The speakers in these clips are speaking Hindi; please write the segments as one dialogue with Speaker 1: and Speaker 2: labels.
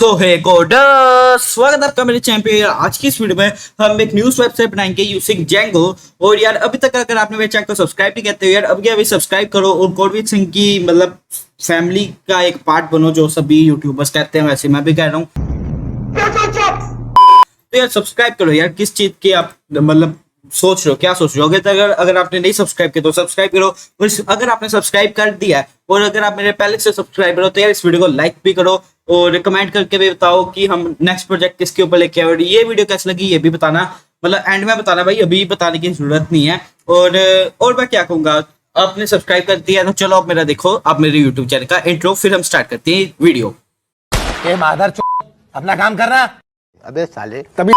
Speaker 1: तो हे कोड स्वागत है आपका मेरे चैनल पे। आज की इस वीडियो में हम एक न्यूज़ वेबसाइट बनाएंगे यूजिंग जेंगो। और यार अभी तक अगर आपने मेरे चैनल को सब्सक्राइब नहीं करते हो यार अभी सब्सक्राइब करो और कोडवीर सिंह की मतलब फैमिली का एक पार्ट बनो, जो सभी यूट्यूबर्स कहते हैं वैसे मैं भी कह रहा हूँ। तो यार सब्सक्राइब करो यार, किस चीज की आप मतलब सोच रहे हो, क्या सोच रहे हो? अगर अगर आपने नहीं सब्सक्राइब किया तो सब्सक्राइब करो। और अगर आपने सब्सक्राइब कर दिया है और अगर आप मेरे पहले से सब्सक्राइबर हो तो यार इस वीडियो को लाइक भी करो और कमेंट करके भी बताओ कि हम नेक्स्ट प्रोजेक्ट किसके ऊपर लेके आए और ये वीडियो कैसी लगी ये भी बताना। मतलब एंड में बताना भाई, अभी बताने की जरूरत नहीं है। और मैं क्या कहूंगा, आपने सब्सक्राइब कर दिया तो चलो आप मेरा देखो, आप मेरे यूट्यूब चैनल का इंट्रो, फिर हम स्टार्ट करते हैं वीडियो।
Speaker 2: ये माधर अपना काम कर रहा।
Speaker 3: अबे साले
Speaker 2: तभी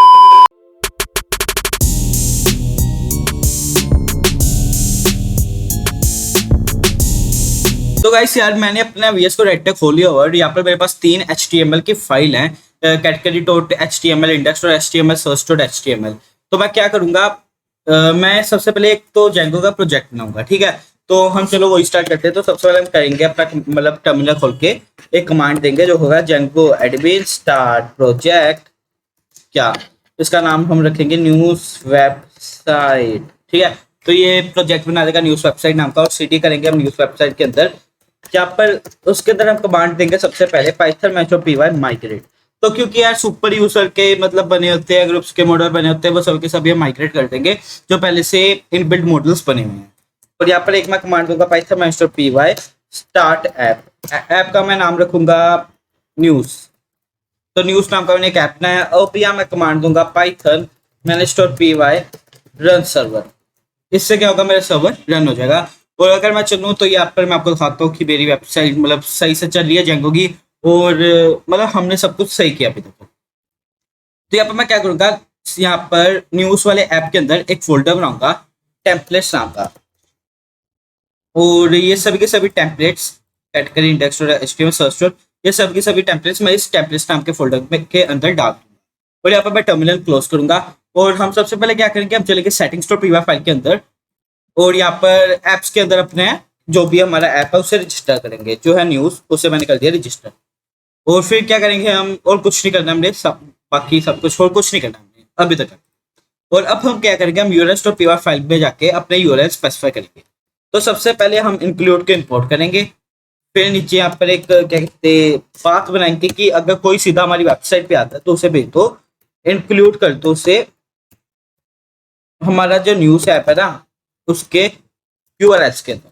Speaker 1: तो गाइस यार मैंने अपना वीएस कोड एडिटर खोल लिया और यहाँ पर मेरे पास 3 HTML की फाइल है, category dot HTML, index dot HTML, search dot HTML। तो मैं क्या करूंगा, मैं सबसे पहले एक तो जेंगो का प्रोजेक्ट बनाऊंगा, ठीक है। तो हम चलो वो स्टार्ट करते हैं। तो सबसे पहले हम करेंगे अपना मतलब टर्मिनल खोल के एक कमांड देंगे जो होगा जेंगो एडमिन स्टार्ट प्रोजेक्ट, क्या इसका नाम हम रखेंगे न्यूज़ वेबसाइट, ठीक है। तो ये प्रोजेक्ट बना देगा न्यूज़ वेबसाइट नाम का और सिटी करेंगे हम न्यूज़ वेबसाइट के अंदर। यहाँ पर उसके अंदर हम कमांड देंगे सबसे पहले पाइथन मैचो पीवाई माइग्रेट। तो क्योंकि यार सुपर यूजर के मतलब बने होते हैं, ग्रुप्स के मॉडल बने होते हैं, वो सब के सभी हम माइग्रेट कर देंगे जो पहले से इनबिल्ट मॉडल्स बने हुए हैं। और यहाँ पर एक मैं कमांड दूंगा पाइथन मैचो पीवाई स्टार्ट ऐप। ऐप का मैं नाम रखूंगा न्यूज़। तो न्यूज़ नाम का मैंने एक ऐप बनाया और यहाँ मैं कमांड दूंगा Python manage dot PY run server. इससे क्या होगा, मेरा सर्वर रन हो जाएगा। और अगर मैं चलूँ तो यहाँ पर मैं आपको दिखाता हूँ कि मेरी वेबसाइट मतलब सही से चल रही है जेंगो की, और मतलब हमने सब कुछ सही किया अभी तक। तो यहाँ पर मैं क्या करूँगा, यहाँ पर न्यूज़ वाले ऐप के अंदर एक फोल्डर बनाऊंगा टेम्पलेट्स नाम का, और ये सभी के सभी टेम्पलेट्स कैटेगरी इंडेक्स और एचटीएमएल सर्च डॉट, ये सभी के सभी टेम्पलेट्स मैं इस टेम्पलेट्स नाम के फोल्डर में के अंदर डाल दूंगा। और यहाँ पर मैं टर्मिनल क्लोज करूंगा और हम सबसे पहले क्या करेंगे, हम चलेंगे सेटिंग्स डॉट पीवाई फाइल के अंदर और यहाँ पर ऐप्स के अंदर अपने जो भी हमारा ऐप है उसे रजिस्टर करेंगे, जो है न्यूज़ उसे मैंने कर दिया रजिस्टर। और फिर क्या करेंगे हम, और कुछ नहीं करना हमने, सब बाकी सब कुछ और कुछ नहीं करना हमने अभी तक। और अब हम क्या करेंगे, हम यूआरएल डॉट पीवाई फाइल में जाके अपने यूआरएल स्पेसिफाई करेंगे। तो सबसे पहले हम इंक्लूड को इंपोर्ट करेंगे, फिर नीचे यहाँ पर एक क्या कहते हैं पाथ बनाएंगे कि अगर कोई सीधा हमारी वेबसाइट पे आता है तो उसे भेज दो, इंक्लूड कर दो उसे हमारा जो न्यूज़ ऐप है ना उसके यूआरएल्स के अंदर।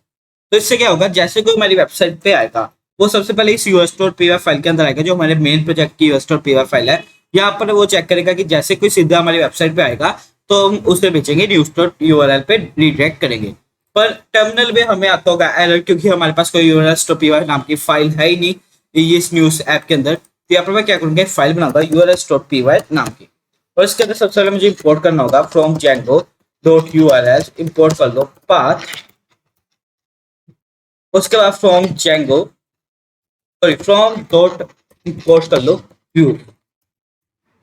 Speaker 1: तो इससे क्या होगा, जैसे कोई हमारी वेबसाइट पे आएगा वो सबसे पहले इस यूएस डॉट पीवाई फाइल के अंदर आएगा जो हमारे मेन प्रोजेक्ट की यूएस डॉट पीवाई फाइल है। यहाँ पर वो चेक करेगा कि जैसे कोई सीधा हमारी वेबसाइट पे आएगा तो हम उसे भेजेंगे न्यूज़ डॉट यूआरएल पे रिडायरेक्ट करेंगे। पर टर्मिनल में हमें आता होगा एरर, क्योंकि हमारे पास कोई यूआरएल डॉट पीवाई नाम की फाइल है ही नहीं ये इस न्यूज़ ऐप के अंदर। तो यहाँ पर मैं क्या करूँगा, एक फाइल बनाऊंगा यूआरएल डॉट पीवाई नाम की, और इसके अंदर सबसे पहले मुझे इंपोर्ट करना होगा from Django dot URL, import कर लो पाथ, उसके बाद from Django sorry from dot import कर लो व्यू।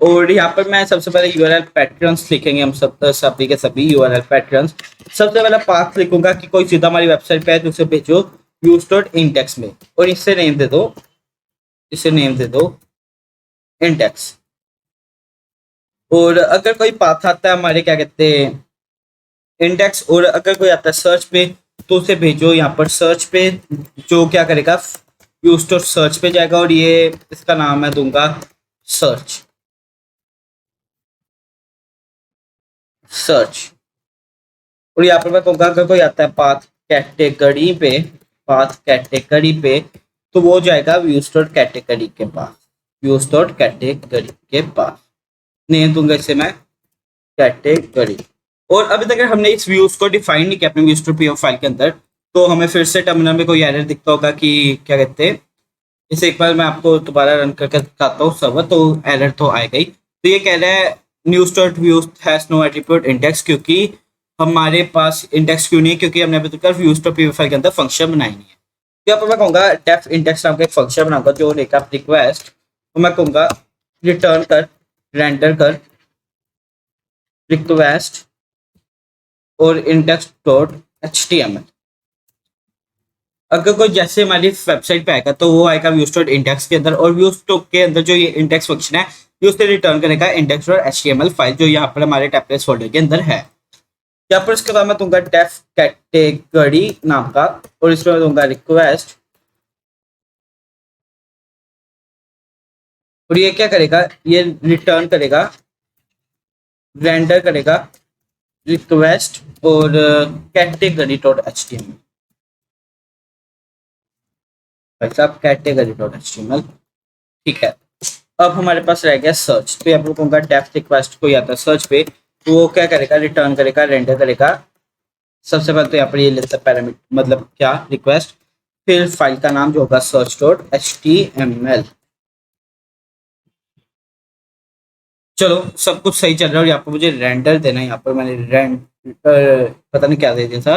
Speaker 1: और यहाँ पर मैं सबसे पहले यूआरएल पैटर्न्स लिखेंगे हम सब सभी के सभी यूआरएल पैटर्न्स। सबसे पहले पाथ लिखूंगा कि कोई सीधा हमारी वेबसाइट पे है तो उसे भेजो यूज डॉट इंडेक्स में, और इससे नेम दे दो, इसे नेम दे दो इंडेक्स। और अगर कोई पाथ आता है हमारे क्या कहते हैं इंडेक्स, और अगर कोई आता है सर्च पे तो उसे भेजो यहाँ पर सर्च पे, जो क्या करेगा यूज डॉट सर्च पे जाएगा और ये इसका नाम मैं दूंगा सर्च सर्च। और यहाँ पर मैं कहूँगा अगर कोई आता है पाथ कैटेगरी पे तो वो जाएगा व्यूज डॉट कैटेगरी के पास, व्यूज डॉट कैटेगरी के पास नेम दूंगा इसे मैं कैटेगरी। और अभी तक हमने इस व्यूज को डिफाइन नहीं किया अपने व्यूज डॉट पीवाई फाइल के अंदर, तो हमें फिर से टर्मिनल में कोई एरर दिखता होगा कि क्या कहते हैं, इसे एक बार मैं आपको दोबारा रन करके दिखाता हूँ सर्वर, तो एरर तो आएगा ही। तो ये कह रहा है news dot views has no attribute index, क्योंकि हमारे पास इंडेक्स क्यों नहीं है, क्योंकि हमने अभी तक व्यूज डॉट पीवाई फाइल के अंदर फंक्शन बनाई नहीं है। तो यहाँ पर मैं कहूँगा डेफ इंडेक्स नाम का एक फंक्शन बनाऊंगा जो लेगा रिक्वेस्ट, तो मैं कहूँगा रिटर्न कर रेंडर कर रिक्वेस्ट और इंडेक्स डॉट HTML। अगर कोई जैसे हमारी वेबसाइट पे आएगा तो वो आएगा व्यूज डॉट इंडेक्स के अंदर, और व्यूज के अंदर जो ये इंडेक्स फंक्शन है ये उससे रिटर्न करेगा इंडेक्स डॉट एचटीएमएल फाइल जो यहाँ पर हमारे टेम्पलेट्स फोल्डर के अंदर है। यहाँ पर उसके बाद मैं दूंगा डेफ कैटेगरी नाम का, और इसमें मैं दूंगा रिक्वेस्ट, और ये क्या करेगा, ये रिटर्न करेगा, रेंडर करेगा रिक्वेस्ट और कैटेगरी डॉट एचटीएमएल। भाई साहब कैटेगरी डॉट एचटीएमएल, ठीक है। अब हमारे पास रह गया सर्च, तो आप लोगों का डेफ रिक्वेस्ट कोई आता है सर्च पे तो वो क्या करेगा, रिटर्न करेगा, रेंडर करेगा। सबसे पहले तो यहाँ पर ये लेता है पैरामीटर, मतलब क्या, रिक्वेस्ट, फिर फाइल का नाम जो होगा सर्च डॉट एचटीएमएल। चलो सब कुछ सही चल रहा है, और यहाँ पर मुझे रेंडर देना है। यहाँ पर मैंने पता नहीं क्या दे दिया था,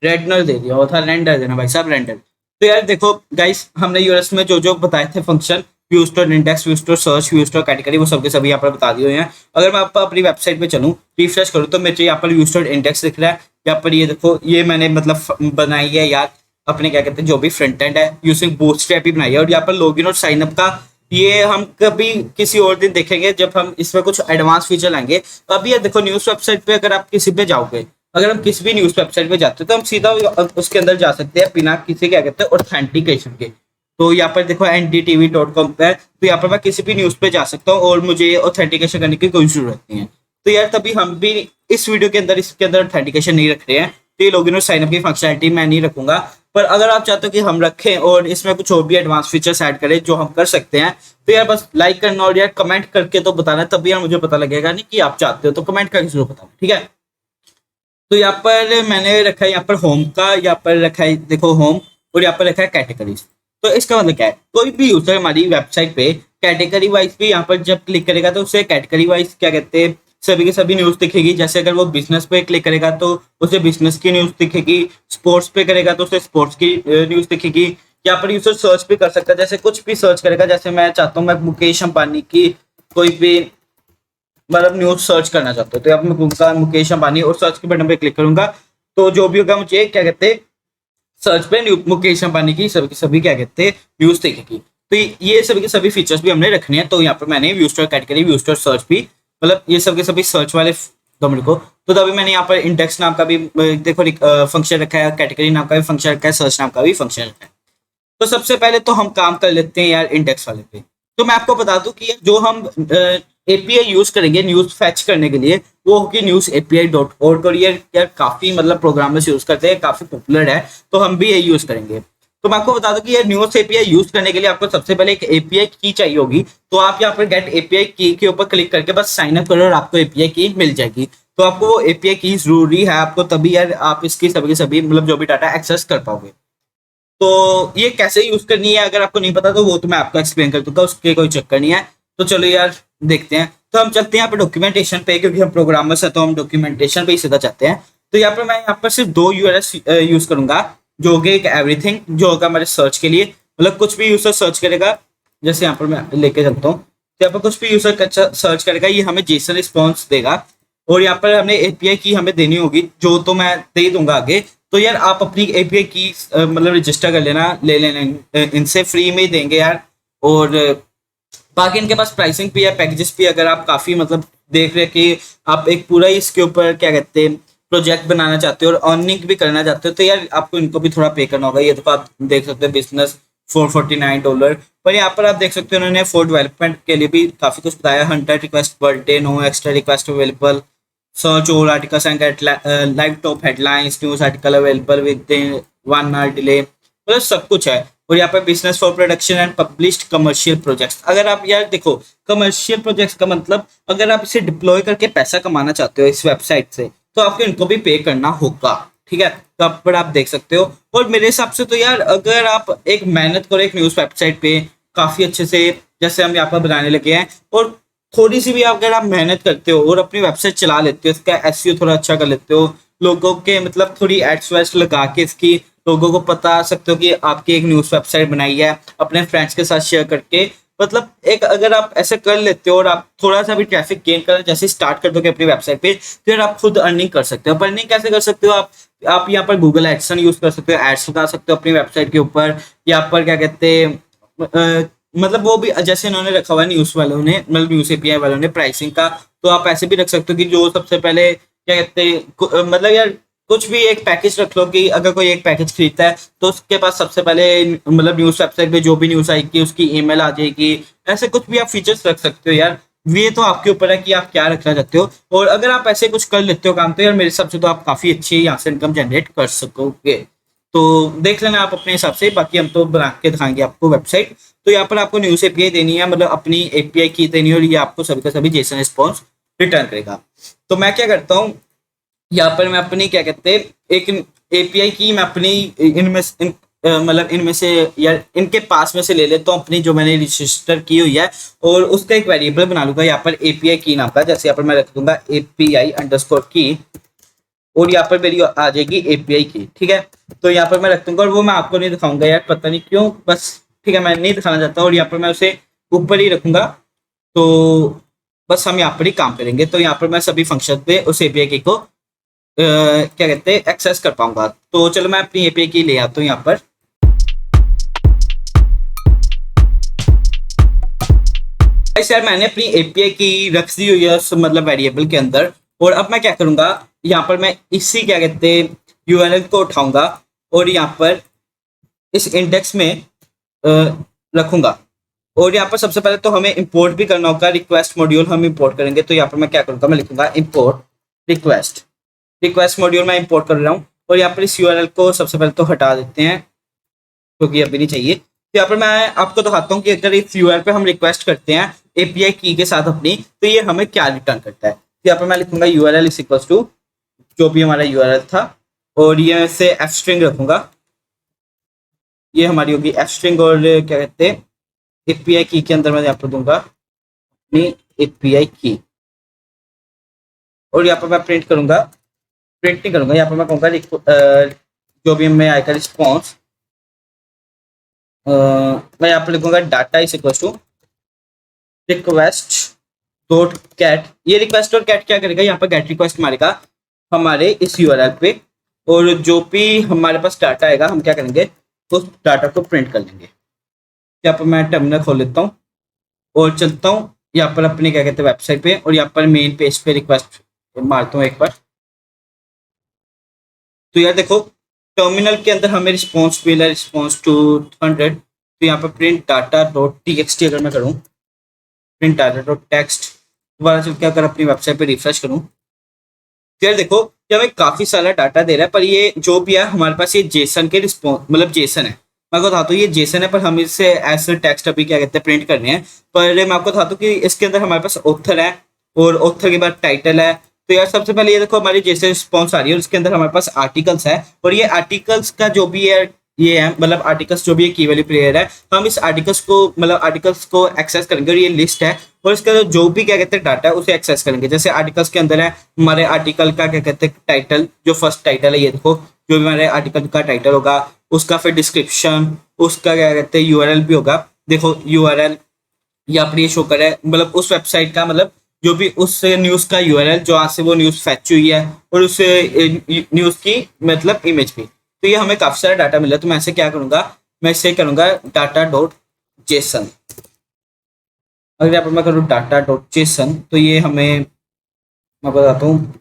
Speaker 1: रेंडर दे दिया, वो था रेंडर देना भाई साहब, रेंडर। तो यार देखो गाइस, हमने यूएस में जो जो बताए थे function, views dot index, views dot search, views dot category, वो सबके सभी यहाँ पर बता दिए हुए हैं। अगर मैं आपको अपनी वेबसाइट पे चलूँ, रिफ्रेश करूँ, तो मेरे यहाँ पर व्यूज डॉट इंडेक्स दिख रहा है। यहाँ पर ये देखो, ये मैंने मतलब बनाई है यार अपने, क्या कहते हैं, जो भी फ्रंट एंड है यूजिंग बूटस्ट्रैप ही बनाई है। और यहाँ पर लॉगिन और साइन अप का ये हम कभी किसी और दिन देखेंगे जब हम इसमें कुछ एडवांस फीचर लाएंगे। तो अभी ये देखो, न्यूज़ वेबसाइट पे अगर आप किसी पे जाओगे, अगर हम किसी भी न्यूज़ वेबसाइट पे जाते हैं तो हम सीधा उसके अंदर जा सकते हैं बिना किसी, क्या कहते हैं, ऑथेंटिकेशन के। तो यहाँ पर देखो ndtv.com पे है, तो यहाँ पर मैं किसी भी न्यूज़ पे जा सकता हूँ और मुझे ऑथेंटिकेशन करने की कोई जरूरत नहीं है। तो यार तभी हम भी इस वीडियो के अंदर इसके अंदर ऑथेंटिकेशन नहीं रख रहे हैं, तो ये लॉगिन और साइनअप की फंक्शनलिटी मैं नहीं रखूंगा। पर अगर आप चाहते हो कि हम रखें और इसमें कुछ और भी एडवांस फीचर्स ऐड करें जो हम कर सकते हैं, तो यार बस लाइक करना और यार कमेंट करके तो बताना, तभी यार मुझे पता लगेगा नहीं कि आप चाहते हो, तो कमेंट करके जरूर बताना, ठीक है। तो यहाँ पर मैंने रखा है, यहाँ पर होम का, यहाँ पर रखा है देखो होम, और यहाँ पर रखा है कैटेगरीज। तो इसका मतलब क्या है, कोई भी यूजर हमारी वेबसाइट पे कैटेगरी वाइज भी यहाँ पर जब क्लिक करेगा तो उसे कैटेगरी वाइज, क्या कहते हैं, सभी की सभी न्यूज दिखेगी। जैसे अगर वो बिजनेस पे क्लिक करेगा तो उसे बिजनेस की न्यूज दिखेगी, स्पोर्ट्स पे करेगा तो उसे स्पोर्ट्स की न्यूज दिखेगी। यहाँ पर यूजर सर्च भी कर सकता है, जैसे कुछ भी सर्च करेगा, जैसे मैं चाहता हूँ मैं मुकेश अंबानी की कोई भी मतलब न्यूज सर्च करना चाहता हूँ, तो यहाँ मैं मुकेश अंबानी और सर्च के बटन पे क्लिक करूंगा, तो जो भी होगा मुझे, क्या कहते हैं, सर्च पे मुकेश अंबानी की सभी क्या कहते हैं न्यूज दिखेगी। तो ये सभी के सभी फीचर्स भी हमने रखने हैं। तो यहाँ पर मैंने व्यूस्टर कैटेगरी, व्यूस्टर सर्च भी, मतलब ये सब के सभी सर्च वाले डोमेन को, तो तभी मैंने यहाँ पर इंडेक्स नाम का भी देखो फंक्शन रखा है, कैटेगरी नाम का भी फंक्शन रखा है, सर्च नाम का भी फंक्शन रखा है। तो सबसे पहले तो हम काम कर लेते हैं यार इंडेक्स वाले पे। तो मैं आपको बता दूं कि जो हम एपीआई यूज करेंगे न्यूज फैच करने के लिए, वो होगी न्यूज एपीआई डॉट ओर्ग, और ये यार काफी मतलब प्रोग्रामर्स यूज करते हैं, काफी पॉपुलर है, तो हम भी यही यूज करेंगे। तो मैं आपको बता दूं कि ये न्यूज एपीआई यूज करने के लिए आपको सबसे पहले एक एपीआई की चाहिए होगी। तो आप यहाँ पर गेट एपीआई की के ऊपर क्लिक करके बस साइन अप करो और आपको एपीआई की मिल जाएगी। तो आपको वो एपीआई की जरूरी है आपको, तभी यार आप इसकी सभी मतलब जो भी डाटा एक्सेस कर पाओगे। तो ये कैसे यूज करनी है अगर आपको नहीं पता तो वो तो मैं आपको एक्सप्लेन कर दूंगा, उसके कोई चक्कर नहीं है। तो चलो यार देखते हैं। तो हम चलते हैं यहाँ पे डॉक्यूमेंटेशन पे, क्योंकि हम प्रोग्रामर्स है तो हम डॉक्यूमेंटेशन पे ही सीधा चाहते हैं। तो यहाँ पर मैं यहाँ पर सिर्फ 2 यूआरएल यूज करूंगा, जो होगा एक एवरीथिंग, जो होगा हमारे सर्च के लिए, मतलब कुछ भी यूजर सर्च करेगा, जैसे यहाँ पर मैं लेके चलता हूँ, तो यहाँ पर कुछ भी यूजर सर्च करेगा ये हमें जेसन रिस्पॉन्स देगा, और यहाँ पर हमने एपीआई की हमें देनी होगी, जो तो मैं दे दूंगा आगे। तो यार आप अपनी एपीआई की मतलब रजिस्टर कर लेना, ले लेना, इनसे फ्री में ही देंगे यार। और बाकी इनके पास प्राइसिंग भी है, पैकेजेस भी, अगर आप काफ़ी मतलब देख रहे हैं कि आप एक पूरा ही इसके ऊपर, क्या कहते हैं, प्रोजेक्ट बनाना चाहते हो और अर्निंग भी करना चाहते हो, तो यार आपको इनको भी थोड़ा पे करना होगा। ये तो आप देख सकते हो बिजनेस $449, पर यहाँ पर आप देख सकते हो उन्होंने फॉर डेवलपमेंट के लिए भी काफ़ी कुछ बताया, 100 request per day, no extra request available, search all articles and get live top headlines, news article available within 1 hour delay, मतलब सब कुछ है। और यहाँ पर business for production and published commercial projects, अगर आप यार देखो कमर्शियल प्रोजेक्ट्स का मतलब अगर आप इसे डिप्लॉय करके पैसा कमाना चाहते हो इस वेबसाइट से, तो आपको इनको भी पे करना होगा, ठीक है। तो आप पर आप देख सकते हो। और मेरे हिसाब से तो यार अगर आप एक मेहनत करो एक न्यूज़ वेबसाइट पे काफ़ी अच्छे से, जैसे हम यहाँ पर बनाने लगे हैं, और थोड़ी सी भी अगर आप मेहनत करते हो और अपनी वेबसाइट चला लेते हो, इसका एसईओ थोड़ा अच्छा कर लेते हो, लोगों के मतलब थोड़ी एड्स वैड्स लगा के इसकी लोगों को बता सकते हो कि आपकी एक न्यूज़ वेबसाइट बनाई है, अपने फ्रेंड्स के साथ शेयर करके, मतलब एक अगर आप ऐसे कर लेते हो और आप थोड़ा सा भी ट्रैफिक गेन करना जैसे स्टार्ट कर दोगे अपनी वेबसाइट पे, फिर आप खुद अर्निंग कर सकते हो। अर्निंग कैसे कर सकते हो आप, आप यहाँ पर गूगल एडसन यूज कर सकते हो, एड्स लगा सकते हो अपनी वेबसाइट के ऊपर। यहाँ पर क्या कहते हैं मतलब वो भी जैसे इन्होंने रखा हुआ है न्यूज़ वालों ने, मतलब न्यूज़ एपीआई वालों ने प्राइसिंग का, तो आप ऐसे भी रख सकते हो कि जो सबसे पहले क्या कहते हैं मतलब यार कुछ भी एक पैकेज रख लो कि अगर कोई एक पैकेज खरीदता है तो उसके पास सबसे पहले मतलब न्यूज़ वेबसाइट पे जो भी न्यूज़ आएगी उसकी ईमेल आ जाएगी। ऐसे कुछ भी आप फीचर्स रख सकते हो यार, ये तो आपके ऊपर है कि आप क्या रखना चाहते हो। और अगर आप ऐसे कुछ कर लेते हो काम तो यार मेरे हिसाब से तो आप काफ़ी अच्छी यहाँ से इनकम जनरेट कर सकोगे। तो देख लेना आप अपने हिसाब से, बाकी हम तो बना के दिखाएंगे आपको वेबसाइट। तो यहाँ पर आपको न्यूज़ एपीआई देनी है, मतलब अपनी एपीआई की देनी है, और ये आपको सभी का सभी जेसन रिस्पॉन्स रिटर्न करेगा। तो मैं क्या करता हूँ, यहाँ पर मैं अपनी क्या कहते हैं एक एपीआई की मैं अपनी मतलब इनमें से या इनके पास में से ले लेता हूँ अपनी जो मैंने रजिस्टर की हुई है, और उसका एक वेरिएबल बना लूंगा यहाँ पर एपीआई की नाम का। जैसे यहाँ पर मैं रख दूंगा एपीआई अंडरस्कोर की, और यहाँ पर मेरी आ जाएगी एपीआई की, ठीक है। तो यहाँ पर मैं रख दूंगा, और वो मैं आपको नहीं दिखाऊंगा यार, पता नहीं क्यों, बस ठीक है मैं नहीं दिखाना चाहता। और यहाँ पर मैं उसे ऊपर ही रखूंगा, तो बस हम यहाँ पर ही काम करेंगे। तो यहाँ पर मैं सभी फंक्शन पे उस एपीआई की को क्या कहते हैं एक्सेस कर पाऊंगा। तो चलो मैं अपनी एपीआई की ले आता हूँ यहाँ पर। यार मैंने अपनी एपीआई की रख दी हुई है उस मतलब वेरिएबल के अंदर, और अब मैं क्या करूंगा, यहाँ पर मैं इसी क्या कहते हैं यूआरएल को उठाऊंगा और यहाँ पर इस इंडेक्स में रखूंगा। और यहाँ पर सबसे पहले तो हमें इंपोर्ट भी करना होगा, रिक्वेस्ट मॉड्यूल हम इंपोर्ट करेंगे। तो यहाँ पर मैं क्या करूंगा, मैं लिखूंगा इंपोर्ट रिक्वेस्ट मॉड्यूल मैं इंपोर्ट कर रहा हूँ। और यहाँ पर इस यूआरएल को सबसे पहले तो हटा देते हैं क्योंकि अभी नहीं चाहिए। तो यहाँ पर मैं आपको दिखाता हूँ कि अगर इस यूआरएल पे हम रिक्वेस्ट करते हैं एपीआई की के साथ अपनी, तो ये हमें क्या रिटर्न करता है। तो यहाँ पर मैं लिखूंगा यूआरएल इज इक्वल टू जो भी हमारा यूआरएल था, और ये से एफ स्ट्रिंग रखूंगा, ये हमारी होगी एफ स्ट्रिंग। और क्या कहते हैं एपीआई की के अंदर मैं यहाँ पर दूंगा अपनी एपीआई की, और यहाँ पर मैं प्रिंट नहीं करूंगा, यहाँ पर मैं कहूँगा जो भी हमें आएगा रिस्पॉन्स, मैं यहाँ पर लिखूंगा data is equal to request dot cat. ये रिक्वेस्ट डॉट कैट क्या करेगा, यहाँ पर गेट रिक्वेस्ट मारेगा हमारे इस यूआरएल पे, और जो भी हमारे पास डाटा आएगा हम क्या करेंगे उस डाटा को प्रिंट कर लेंगे। यहाँ पर मैं टर्मिनल खोल लेता हूँ और चलता हूँ यहाँ पर अपने क्या कहते हैं वेबसाइट पे, और यहाँ पर मेन पेज पे रिक्वेस्ट मारता हूँ एक बार। तो यार देखो टर्मिनल के अंदर हमें रिस्पॉन्स मिला, रिस्पॉन्स टू 100। तो यहाँ पर प्रिंट डाटा डॉट टीएक्सटी अगर मैं करूँ, प्रिंट डाटा डॉट टेक्स्ट, दोबारा चल के अगर अपनी वेबसाइट पे रिफ्रेश करूँ, तो यार देखो कि हमें काफी सारा डाटा दे रहा है, पर ये जो भी है हमारे पास ये जेसन के रिस्पॉन्स मतलब जेसन है। मैं आपको बताता हूँ ये जेसन है, पर हम इससे ऐसे टेक्स्ट अभी क्या कहते हैं प्रिंट करने हैं। पर मैं आपको बताता हूँ कि इसके अंदर हमारे पास ऑथर है, और ऑथर के बाद टाइटल है। तो यार सबसे पहले ये देखो हमारी जैसे रिस्पॉन्स आ रही है, उसके अंदर हमारे पास आर्टिकल्स है, और ये आर्टिकल्स का जो भी है ये है मतलब आर्टिकल्स जो भी की वैल्यू प्लेयर है, तो हम इस आर्टिकल्स को मतलब आर्टिकल्स को एक्सेस करेंगे, और ये लिस्ट है, और इसके अंदर जो भी क्या कहते हैं डाटा है उसे एक्सेस करेंगे। जैसे आर्टिकल्स के अंदर है हमारे आर्टिकल का क्या कहते हैं टाइटल, जो फर्स्ट टाइटल है ये देखो, जो भी हमारे आर्टिकल का टाइटल होगा उसका फिर डिस्क्रिप्शन, उसका क्या कहते हैं यूआरएल भी होगा। देखो यूआरएल या फिर ये शो करे मतलब उस वेबसाइट का मतलब जो भी उस न्यूज़ का यूआरएल जहाँ से वो न्यूज़ फैच हुई है, और उस न्यूज़ की मतलब इमेज भी। तो ये हमें काफ़ी सारा डाटा मिला। तो मैं ऐसे क्या करूँगा, मैं इसे करूँगा डाटा डॉट जेसन। अगर यहाँ पर मैं करूँ डाटा डॉट जेसन, तो ये हमें मैं बताता हूँ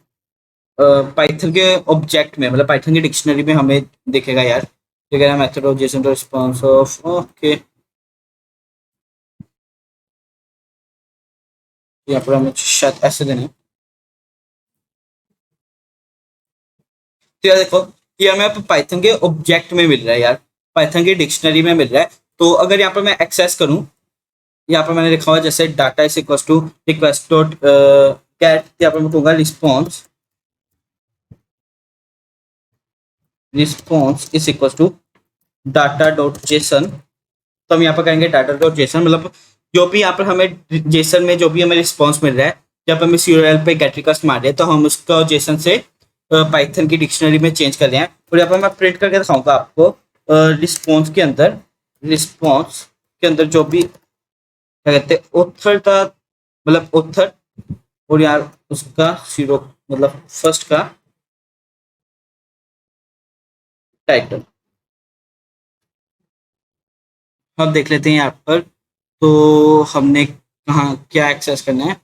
Speaker 1: पाइथन के ऑब्जेक्ट में मतलब पाइथन की डिक्शनरी में हमें दिखेगा यार, ठीक है method of Jason response of okay. यहाँ पर हमें शायद ऐसे देना है। तो यार देखो ये हमें पाइथन के ऑब्जेक्ट में मिल रहा है यार, पाइथन की डिक्शनरी में मिल रहा है। तो अगर यहाँ पर मैं एक्सेस करूँ, यहाँ पर मैंने लिखा हुआ जैसे data is equal to request dot get, यहाँ पर मैं कहूँगा response is equal to data dot JSON. तो हम यहाँ पर करेंगे डाटा डॉट जेसन, मतलब जो भी यहाँ पर हमें जेसन में जो भी हमें रिस्पॉन्स मिल रहा है, जब हम इस यूआरएल पे गेट रिक्वेस्ट मार रहे हैं तो हम उसको जेसन से पाइथन की डिक्शनरी में चेंज कर रहे हैं। और यहाँ पर मैं प्रिंट करके दिखाऊंगा आपको रिस्पॉन्स के अंदर जो भी क्या कहते हैं ऑथर का मतलब ऑथर, और यार उसका जीरो मतलब फर्स्ट का टाइटल। अब देख लेते हैं यहाँ पर, तो हमने कहाँ क्या एक्सेस करना है,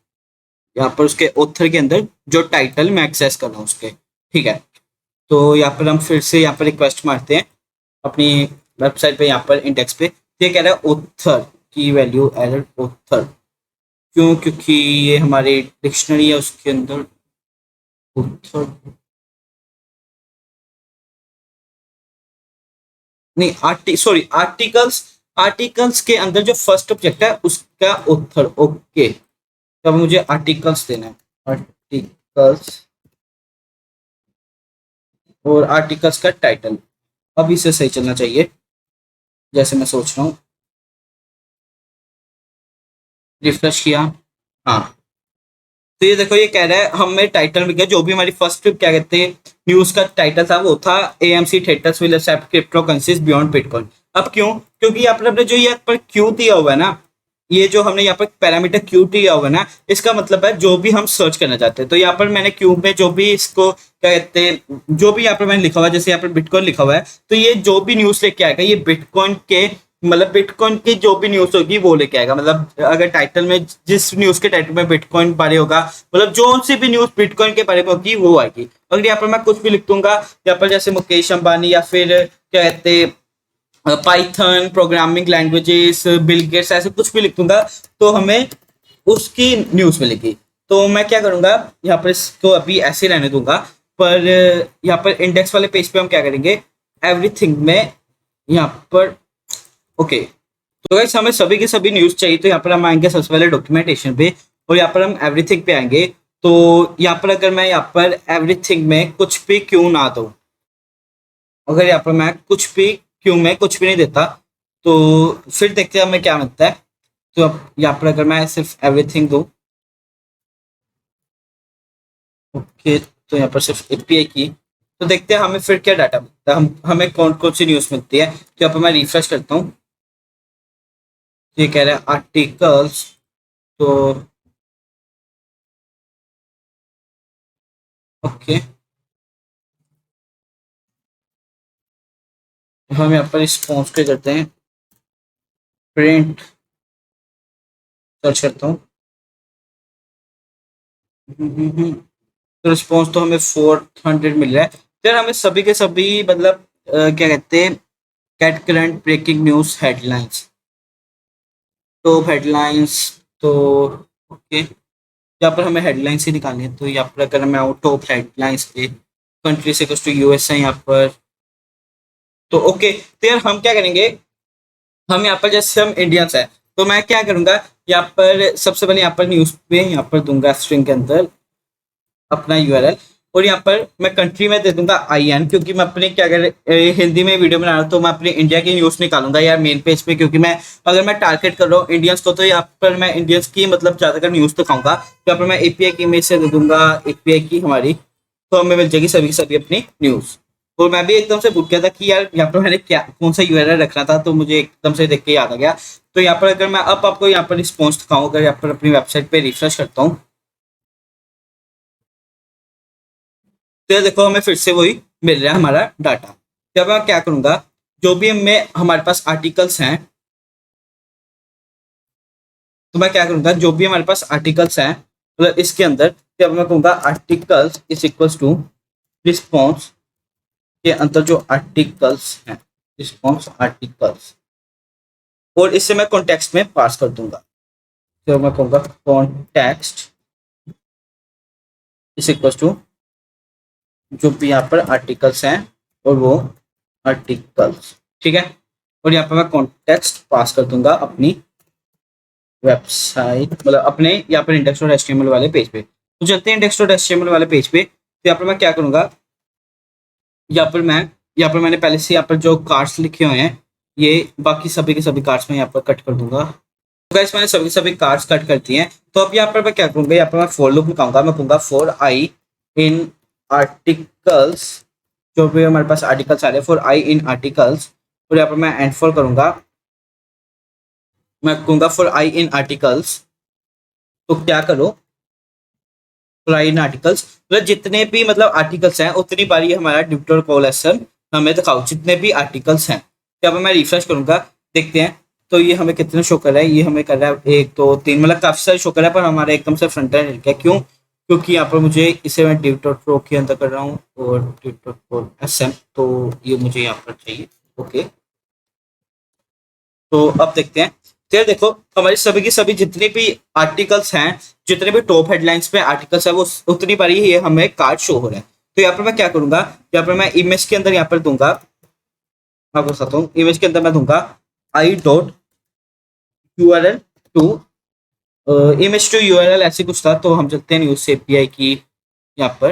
Speaker 1: यहाँ पर उसके ऑथर के अंदर जो टाइटल मैं एक्सेस कर रहा हूँ उसके, ठीक है। तो यहाँ पर हम फिर से यहाँ पर रिक्वेस्ट मारते हैं अपनी वेबसाइट पे, यहाँ पर इंडेक्स पे, तो ये कह रहा है ऑथर की वैल्यू एरर ऑथर, क्यों, क्योंकि ये हमारी डिक्शनरी है उसके अंदर ऑथर नहीं, सॉरी आर्टिकल्स, आर्टिकल्स के अंदर जो फर्स्ट ऑब्जेक्ट है उसका ऑथर, ओके। तो अब मुझे आर्टिकल्स देना है, आर्टिकल्स और आर्टिकल्स का टाइटल, अब इसे सही चलना चाहिए जैसे मैं सोच रहा हूँ। रिफ्रेश किया, हाँ। तो ये देखो, ये कह रहा है हमें टाइटल में क्या, जो भी हमारी फर्स्ट क्या कहते हैं न्यूज का टाइटल था वो था AMC theatres will accept crypto currencies beyond Bitcoin. अब क्यों, क्योंकि यहाँ पर हमने जो यहाँ पर क्यू दिया हुआ है ना, ये जो हमने यहाँ पर पैरामीटर क्यू दिया हुआ है ना, इसका मतलब है जो भी हम सर्च करना चाहते हैं। तो यहाँ पर मैंने क्यू में जो भी इसको क्या कहते हैं, जो भी यहाँ पर मैंने लिखा हुआ है, जैसे यहाँ पर बिटकॉइन लिखा हुआ है, तो ये जो भी न्यूज लेके आएगा ये बिटकॉइन के, मतलब बिटकॉइन की जो भी न्यूज होगी वो लेके आएगा। मतलब अगर टाइटल में, जिस न्यूज के टाइटल में बिटकॉइन बारे होगा, मतलब जो सी भी न्यूज बिटकॉइन के बारे में होगी वो आएगी। अगर यहाँ पर मैं कुछ भी लिख दूंगा यहाँ पर, जैसे मुकेश अंबानी या फिर क्या कहते Python programming languages, Bill Gates, ऐसे कुछ भी लिख दूंगा तो हमें उसकी न्यूज मिलेगी। तो मैं क्या करूंगा, यहाँ पर इसको अभी ऐसे रहने दूंगा, पर यहाँ पर इंडेक्स वाले पेज पे हम क्या करेंगे, एवरीथिंग में यहाँ पर, ओके। तो गाइस हमें सभी की सभी न्यूज चाहिए, तो यहाँ पर हम आएंगे सबसे पहले डॉक्यूमेंटेशन पे, और यहाँ पर हम एवरीथिंग पे आएंगे। तो यहाँ पर अगर मैं यहाँ पर एवरीथिंग में कुछ भी क्यों ना दूं, अगर यहाँ पर मैं कुछ भी क्यों में कुछ भी नहीं देता, तो फिर देखते हैं हमें क्या मिलता है। तो अब यहाँ पर अगर मैं सिर्फ एवरीथिंग दूं, ओके, तो यहाँ पर सिर्फ एपीआई की, तो देखते हैं हमें फिर क्या डाटा मिलता है, हमें कौन कौन सी न्यूज मिलती है। तो यहाँ पर मैं रिफ्रेश करता हूँ, ये कह रहा है आर्टिकल्स, तो ओके, हम यहाँ पर रिस्पॉन्स पे करते हैं, प्रिंट सर्च करता हूँ, तो रिस्पॉन्स तो हमें 400 मिल रहा है। तो यार हमें सभी के सभी मतलब क्या कहते हैं, cat current breaking news headlines, top headlines, तो ओके, यहाँ पर हमें हेडलाइंस ही निकालनी है। तो यहाँ पर अगर मैं आउट टॉप हेडलाइंस पे, कंट्री से कुछ तो यूएस है यहाँ पर, तो ओके। तो यार हम क्या करेंगे, हम यहाँ पर जैसे हम इंडियंस है, तो मैं क्या करूंगा, यहाँ पर सबसे पहले यहाँ पर न्यूज पे यहाँ पर दूंगा स्ट्रिंग के अंदर अपना यूआरएल, और यहाँ पर मैं कंट्री में दे दूंगा आईएन, क्योंकि मैं अपने क्या अगर हिंदी में वीडियो बना रहा हूँ तो मैं अपने इंडिया की न्यूज़ निकालूंगा यार मेन पेज पे, क्योंकि मैं अगर मैं टारगेट कर रहा हूँ इंडियंस को, तो यहाँ पर मैं इंडियंस की मतलब ज़्यादातर न्यूज़ दिखाऊंगा। तो यहाँ पर मैं एपीआई की इमेज से दे दूंगा, एपीआई की हमारी, तो हमें मिल जाएगी सभी सभी अपनी न्यूज़। और मैं भी एकदम से भूल गया था कि यार यहाँ पर मैंने क्या कौन सा यूआरएल रखना था, तो मुझे एकदम से देख के याद आ गया। तो यहाँ पर अगर मैं अब आपको यहाँ पर रिस्पॉन्स दिखाऊँ, अगर यहाँ पर अपनी वेबसाइट पे रिफ्रेश करता हूँ, तो ये देखो हमें फिर से वही मिल रहा है हमारा डाटा। जब मैं क्या करूंगा, जो भी हमें हमारे पास आर्टिकल्स हैं, तो मैं क्या करूंगा, जो भी हमारे पास आर्टिकल्स हैं मतलब इसके अंदर, जब मैं कहूंगा articles is equals to response के अंदर जो आर्टिकल्स हैं, रिस्पॉन्स आर्टिकल्स, और इससे मैं कॉन्टेक्स्ट में पास कर दूंगा। तो मैं कहूंगा कॉन्टेक्स्ट इज इक्वल्स टू जो भी यहाँ पर आर्टिकल्स हैं और वो आर्टिकल्स, ठीक है। और यहाँ पर मैं कॉन्टेक्स्ट पास कर दूंगा अपनी वेबसाइट, मतलब अपने यहाँ पर इंडेक्स डॉट एचटीएमएल वाले पेज पे। तो चलते हैं इंडेक्स डॉट एचटीएमएल वाले पेज पे। तो यहाँ पर मैं क्या करूँगा, यहाँ पर मैंने पहले से यहाँ पर जो कार्ड्स लिखे हुए हैं, ये बाकी सभी के सभी कार्ड्स में यहाँ पर कट कर दूंगा। तो गाइस मैंने सभी सभी कार्ड्स कट कर दिए हैं। तो अब यहाँ पर मैं क्या करूँगा, यहाँ पर मैं फॉर लूप निकालूंगा, मैं कहूँगा फॉर आई इन आर्टिकल्स, जो भी हमारे पास आर्टिकल्स आ रहे हैं, फॉर आई इन आर्टिकल्स, और यहाँ पर मैं एंड फॉर करूँगा, मैं कहूँगा फॉर आई इन आर्टिकल्स। तो क्या करो, फॉर आई इन आर्टिकल्स, मतलब जितने भी मतलब आर्टिकल्स हैं उतनी बार ये हमारा डिक्टर कोलेशन हमें दिखाओ जितने भी आर्टिकल्स हैं। यहाँ पर मैं रिफ्रेश करूंगा, देखते हैं तो ये हमें कितने शो कर रहा है। ये हमें कर रहा है 1 2 3, मतलब काफी सारे शो कर रहा है, पर हमारा एकदम से फ्रंट एंड हिल गया। क्यों? क्योंकि यहाँ पर मुझे इसे मैं div.pro के अंदर कर रहा हूँ और div.pro sm, तो ये मुझे यहाँ पर चाहिए। ओके, तो अब देखते हैं। तो यार देखो, हमारी सभी की सभी जितने भी आर्टिकल्स हैं, जितने भी टॉप हेडलाइंस पे आर्टिकल्स है, वो उतनी बार ही ये हमें कार्ड शो हो रहा है। तो यहाँ पर मैं क्या करूंगा, यहाँ पर मैं इमेज के अंदर यहाँ पर दूंगा, मैं आपको बताता हूँ, इमेज के अंदर मैं दूंगा i.url to image to URL, ऐसे कुछ था। तो हम चलते हैं न्यूज एपीआई की यहाँ पर,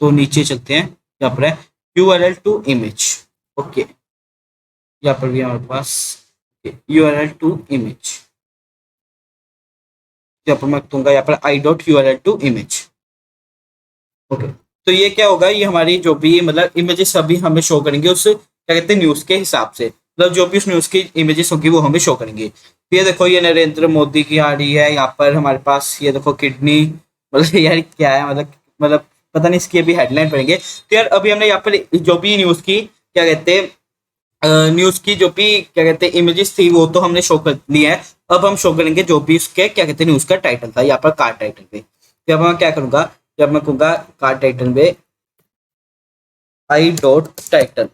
Speaker 1: तो नीचे चलते हैं, यहाँ पर है यूआरएल टू इमेज। ओके, यहाँ पर भी हमारे पास यूआरएल टू इमेज, यहाँ पर मैं दूंगा यहाँ पर i.url टू इमेज। ओके, तो ये क्या होगा, ये हमारी जो भी मतलब इमेजेस सभी हमें शो करेंगे उस क्या कहते हैं न्यूज के हिसाब से, मतलब जो भी उस न्यूज की इमेजेस होंगी वो हमें शो करेंगे। तो ये देखो, ये नरेंद्र मोदी की आ रही है, यहाँ पर हमारे पास ये देखो किडनी, मतलब यार क्या है, मतलब पता नहीं, इसकी अभी हेडलाइन पढ़ेंगे। तो यार अभी हमने यहाँ पर जो भी न्यूज की क्या कहते हैं, न्यूज की जो भी क्या कहते हैं इमेजेस थी वो तो हमने शो कर ली है। अब हम शो करेंगे जो भी उसके क्या कहते हैं न्यूज का टाइटल था, यहाँ पर कार्ड टाइटल पे। तो अब मैं क्या करूंगा, जब मैं कहूंगा कार्ड टाइटल पे i.टाइटल,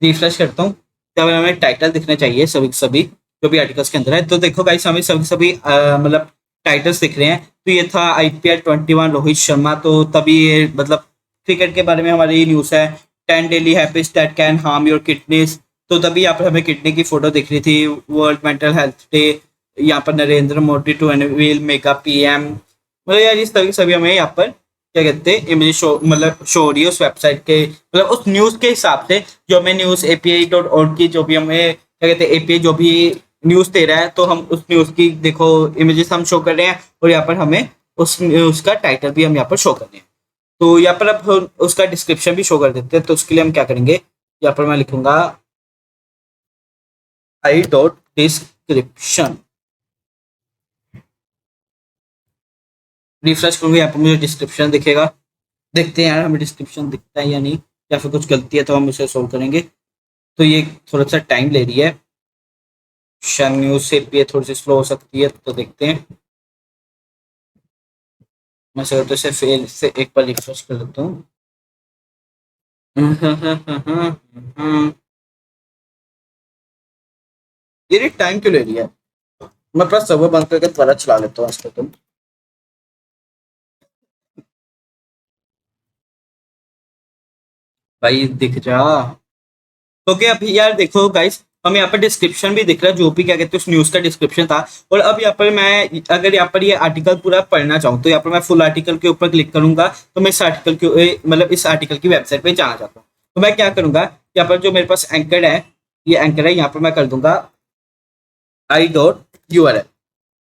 Speaker 1: रिफ्रेश करता हूँ, तब हमें टाइटल दिखने चाहिए सभी सभी जो भी आर्टिकल्स के अंदर है। तो देखो गाइस, हमें सभी सभी मतलब टाइटल्स दिख रहे हैं। तो ये था IPL 21 रोहित शर्मा, तो तभी ये मतलब क्रिकेट के बारे में हमारी न्यूज़ है। 10 daily habits that can harm your kidneys, तो तभी यहाँ पर हमें किडनी की फोटो दिख रही थी। वर्ल्ड मेंटल हेल्थ डे, यहाँ पर Narendra Modi to unveil mega PM, मतलब यार इस तरह की सभी हमें यहाँ पर क्या कहते हैं इमेज शो, मतलब शो हो रही है उस वेबसाइट के, मतलब उस न्यूज़ के हिसाब से जो हमें न्यूज़ API.org की जो भी हमें क्या कहते हैं एपीआई जो भी न्यूज़ दे रहा है, तो हम उस न्यूज़ की देखो इमेजेस हम शो कर रहे हैं, और यहाँ पर हमें उस न्यूज़ का टाइटल भी हम यहाँ पर शो कर रहे हैं। तो यहाँ पर अब हम उसका डिस्क्रिप्शन भी शो कर देते हैं। तो उसके लिए हम क्या करेंगे, यहाँ पर मैं लिखूंगा i.description, रिफ्रेश करूंगा, यहाँ पर मुझे डिस्क्रिप्शन दिखेगा। देखते हैं यार हमें डिस्क्रिप्शन दिखता है या नहीं, या फिर कुछ गलती है तो हम इसे सोल्व करेंगे। तो ये थोड़ा सा टाइम ले रही है, शायद न्यूज़ से भी थोड़ी सी स्लो हो सकती है, तो देखते हैं। मैं सर तो इसे फिर से एक बार रिफ्रेश कर लेता हूँ। ये टाइम क्यों ले रही है? मैं अपना सर्वर बंद करके दोबारा चला लेता हूँ आज तुम। भाई दिख जा। तो क्या अभी यार देखो गाइस, हमें यहाँ पर डिस्क्रिप्शन भी दिख रहा है, जो भी क्या कहते हैं उस न्यूज़ का डिस्क्रिप्शन था। और अब यहाँ पर मैं अगर यहाँ पर ये आर्टिकल पूरा पढ़ना चाहूँ, तो यहाँ पर मैं फुल आर्टिकल के ऊपर क्लिक करूंगा, तो मैं इस आर्टिकल के मतलब इस आर्टिकल की वेबसाइट पे जाना चाहता हूँ। तो मैं क्या करूंगा, यहाँ पर जो मेरे पास एंकर है, ये एंकर है, यहाँ पर मैं कर दूंगा i.url।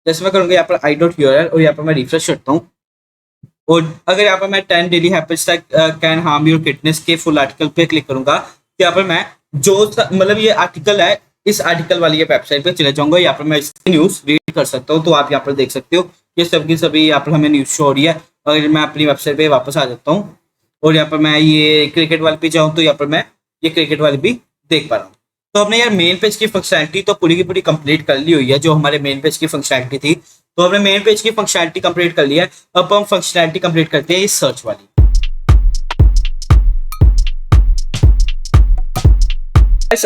Speaker 1: जैसे मैं करूंगा यहाँ पर i.url, और यहाँ पर मैं रिफ्रेश करता हूँ, और अगर यहाँ पर मैं 10 daily habits can harm your fitness के फुल आर्टिकल पे क्लिक करूंगा, तो यहाँ पर मैं जो मतलब ये आर्टिकल है, इस आर्टिकल वाली ये वेबसाइट पे चले जाऊंगा। यहाँ पर मैं इसकी न्यूज़ रीड कर सकता हूँ, तो आप यहाँ पर देख सकते हो ये सब की सभी यहाँ पर हमें न्यूज़ शो हो रही है। अगर मैं अपनी वेबसाइट पे वापस आ जाता हूँ, और यहाँ पर मैं ये क्रिकेट वाले पे जाऊँ, तो यहाँ पर मैं ये क्रिकेट वाली भी देख पा रहा हूँ। तो हमने यार मेन पेज की फंक्शनैलिटी तो पूरी की पूरी कंप्लीट कर ली हुई है, जो हमारे मेन पेज की फंक्शनैलिटी थी। तो हमने मेन पेज की फंक्शनैलिटी कंप्लीट कर लिया है। अब हम फंक्शनैलिटी कंप्लीट करते हैं इस सर्च वाली।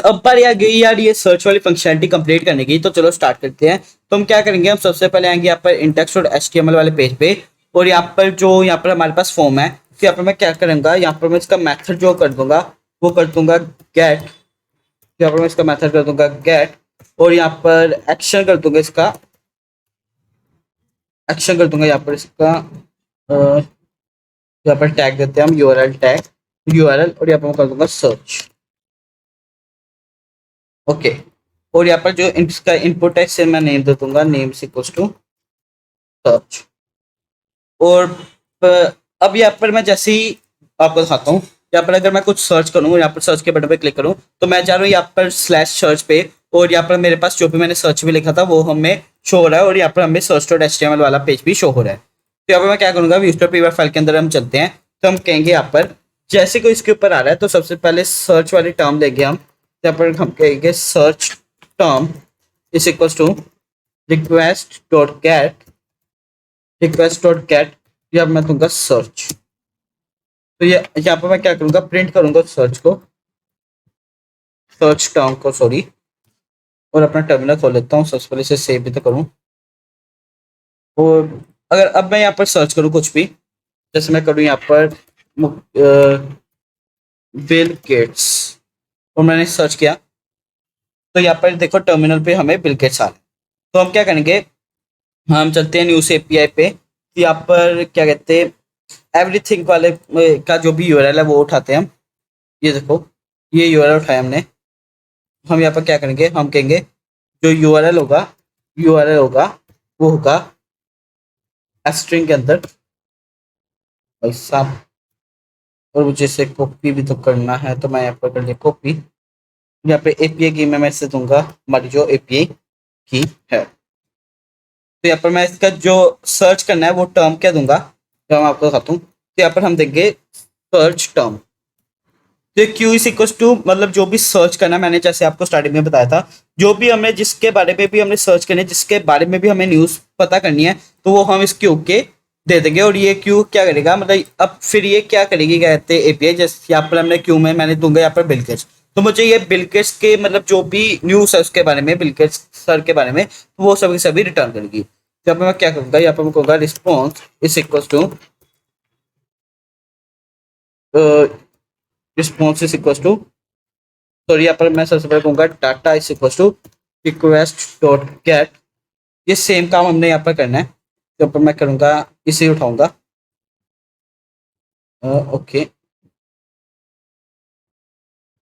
Speaker 1: अब बार यार गई यार ये सर्च वाली फंक्शनैलिटी कंप्लीट करने की, तो चलो स्टार्ट करते हैं। तो हम क्या करेंगे, हम सबसे पहले आएंगे यहाँ पर index.html वाले पेज पे, और यहाँ पर जो यहाँ पर हमारे पास फॉर्म है, तो यहाँ पर मैं क्या करूंगा, यहाँ पर मैं इसका मेथड जो कर दूंगा वो कर दूंगा गेट। यहाँ पर मैं इसका मेथड कर दूंगा गेट, और यहाँ पर एक्शन कर दूंगा, इसका एक्शन कर दूंगा यहाँ पर इसका यहाँ पर टैग देते हैं हम URL टैग URL, और यहाँ पर मैं कर दूंगा सर्च। ओके, और यहाँ पर जो इसका इनपुट है इसे मैं नेम दे दूंगा, नेम इक्वल्स टू सर्च। और अब यहाँ पर मैं जैसे ही आपको दिखाता हूँ, यहाँ पर अगर मैं कुछ सर्च करूँ, यहाँ पर सर्च के बटन पे क्लिक करूँ, तो मैं जा रहा हूँ यहाँ पर स्लैश सर्च पे, और यहाँ पर मेरे पास जो भी मैंने सर्च भी लिखा था वो हमें शो हो रहा है, और यहाँ पर हमें search.html वाला पेज भी शो हो रहा है। तो यहाँ पर मैं क्या करूँगा, विजिटर पीवाई फाइल के अंदर हम चलते हैं, तो हम कहेंगे यहाँ पर जैसे कोई इसके ऊपर आ रहा है तो सबसे पहले सर्च वाली टर्म लेंगे हम, यहाँ पर हम कहेंगे search term is equal to request dot get, request dot get, या मैं दूंगा सर्च। तो ये यहाँ पर मैं क्या करूंगा, प्रिंट करूंगा सर्च को, सर्च टर्म को सॉरी, और अपना टर्मिनल खोल लेता हूँ। सबसे पहले इसे सेव भी तो करूँ। और अगर अब मैं यहाँ पर सर्च करूँ कुछ भी, जैसे मैं करूँ यहाँ पर बिल गेट्स, और मैंने सर्च किया तो यहाँ पर देखो टर्मिनल पे हमें बिल गेट्स आ रहा है। तो हम क्या करेंगे, हम चलते हैं न्यूज़ एपीआई पे। तो यहाँ पर क्या कहते हैं, एवरीथिंग वाले का जो भी यूआरएल है वो उठाते हैं हम। ये देखो ये यूआरएल उठाया हमने। हम यहाँ पर क्या करेंगे, हम कहेंगे जो यूआरएल होगा वो होगा स्ट्रिंग के अंदर भाई साहब, और मुझे इसे कॉपी भी तो करना है, तो मैं यहाँ पर कर लिया कॉपी। यहाँ पे एपीआई की मैं से दूंगा हमारी जो एपीआई की है। तो यहाँ पर मैं इसका जो सर्च करना है वो टर्म क्या दूंगा, जो मैं आपको दिखाता हूँ। तो यहाँ पर हम देंगे सर्च टर्म। तो क्यू इज इक्वल टू मतलब जो भी सर्च करना है, मैंने जैसे आपको स्टार्टिंग में बताया था, जो भी हमने जिसके बारे में भी हमने सर्च करनी है, जिसके बारे में भी हमें न्यूज़ पता करनी है, तो वो हम इस क्यू के दे देंगे। और ये क्यू क्या करेगा, मतलब अब फिर ये क्या करेगी, क्या कहते हैं एपीआई, जैसे यहाँ पर हमने क्यू में मैंने दूंगा यहाँ पर बिलगेट्स। तो मुझे ये बिलगेट्स के मतलब जो भी न्यूज़ है उसके बारे में, बिलगेट्स सर के बारे में, तो वो सभी सभी रिटर्न करेगी। तो यहाँ पर मैं क्या करूँगा, यहाँ पर मैं कहूँगा response is equal to response is equal to, sorry यहाँ पर मैं सबसे पहले कहूँगा data is equal to request dot get. ये सेम काम हमने यहाँ पर करना है। तो यहाँ पर मैं करूँगा इसे उठाऊंगा, ओके,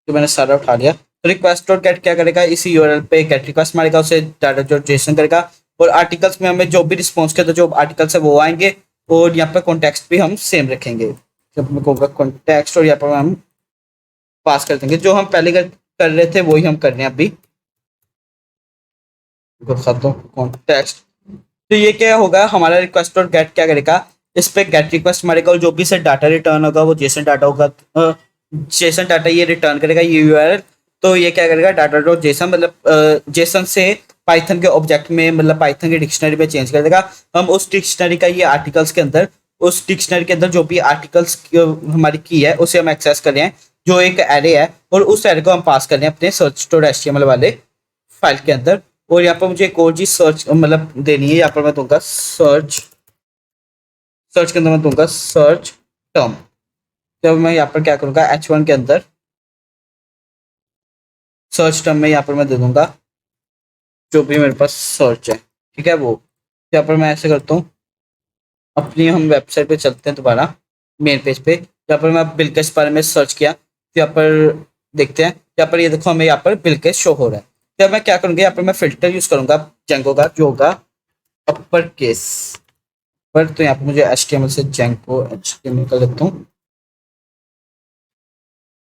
Speaker 1: तो मैंने सारा उठा लिया। तो रिक्वेस्ट डॉट गेट क्या करेगा, इसी यूआरएल पे गेट रिक्वेस्ट मारेगा, उसे डाटा डॉट जेसन करेगा। और आर्टिकल्स में हमें जो भी रिस्पॉन्स के तो जो आर्टिकल्स है वो आएंगे। और यहाँ पर कॉन्टेक्स्ट भी हम सेम रखेंगे, जब मैं कहूँगा कॉन्टेक्स्ट, और यहाँ पर हम पास कर देंगे जो हम पहले कर रहे थे वही हम कर रहे हैं अभी। दिखाता हूँ कॉन्टेक्स्ट। तो ये क्या होगा, हमारा रिक्वेस्ट और गेट क्या करेगा, इस पे गेट रिक्वेस्ट मारेगा, और जो भी से डाटा रिटर्न होगा वो जेसन डाटा होगा, जेसन डाटा ये रिटर्न करेगा ये यूआरएल। तो ये क्या करेगा, डाटा डॉट जेसन मतलब जेसन से पाइथन के ऑब्जेक्ट में, मतलब पाइथन के डिक्शनरी में चेंज कर देगा। हम उस डिक्शनरी का ये आर्टिकल्स के अंदर, उस डिक्शनरी के अंदर जो भी आर्टिकल्स हमारी की है उसे हम एक्सेस कर रहे हैं, जो एक एरे है, और उस एरे को हम पास कर रहे हैं अपने सर्च डॉट एचटीएमएल वाले फाइल के अंदर। और यहाँ पर मुझे एक और चीज सर्च मतलब देनी है, यहाँ पर मैं दूंगा सर्च, सर्च के अंदर मैं दूंगा सर्च टर्म। जब मैं यहाँ पर क्या करूँगा, H1 के अंदर सर्च टर्म में यहाँ पर मैं दे दूंगा जो भी मेरे पास सर्च है, ठीक है वो। यहाँ पर मैं ऐसे करता हूँ, अपनी हम वेबसाइट पे चलते हैं दोबारा, मेन पेज पे। यहाँ पर मैं बिलकेस बारे में सर्च किया, तो यहाँ पर देखते हैं, यहाँ पर ये देखो हमें यहाँ पर बिलकेस शो हो रहा है। तो मैं क्या करूँगा, यहाँ पर मैं फिल्टर यूज करूंगा जेंगो का, जो होगा अपर केस पर। तो यहाँ पर मुझे HTML से जेंगो HTML कर लेता हूँ,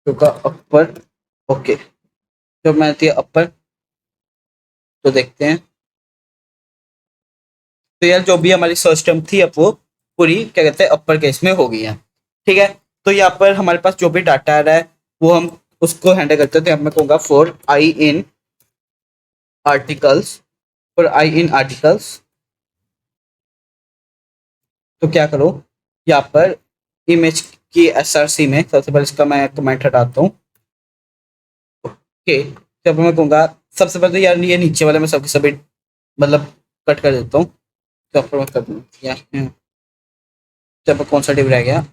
Speaker 1: जो का अपर, ओके। तो मैं दिया अपर, तो देखते हैं। तो यार जो भी हमारी सर्च टर्म थी अब वो पूरी क्या कहते हैं अपर केस में हो गई है, ठीक है। तो यहाँ पर हमारे पास जो भी डाटा आ रहा है वो हम उसको हैंडल करते हैं। तो मैं कहूँगा for I in articles, for I in articles. तो क्या करो, यहाँ पर इमेज की SRC में सबसे पहले इसका मैं कमेंट हटाता हूँ, ओके। तो अब मैं कहूँगा सबसे पहले तो यार ये नीचे वाले में सबके सभी मतलब कट कर देता हूँ। तो अब मैं कर दूँ जब कौन सा डिव रह गया,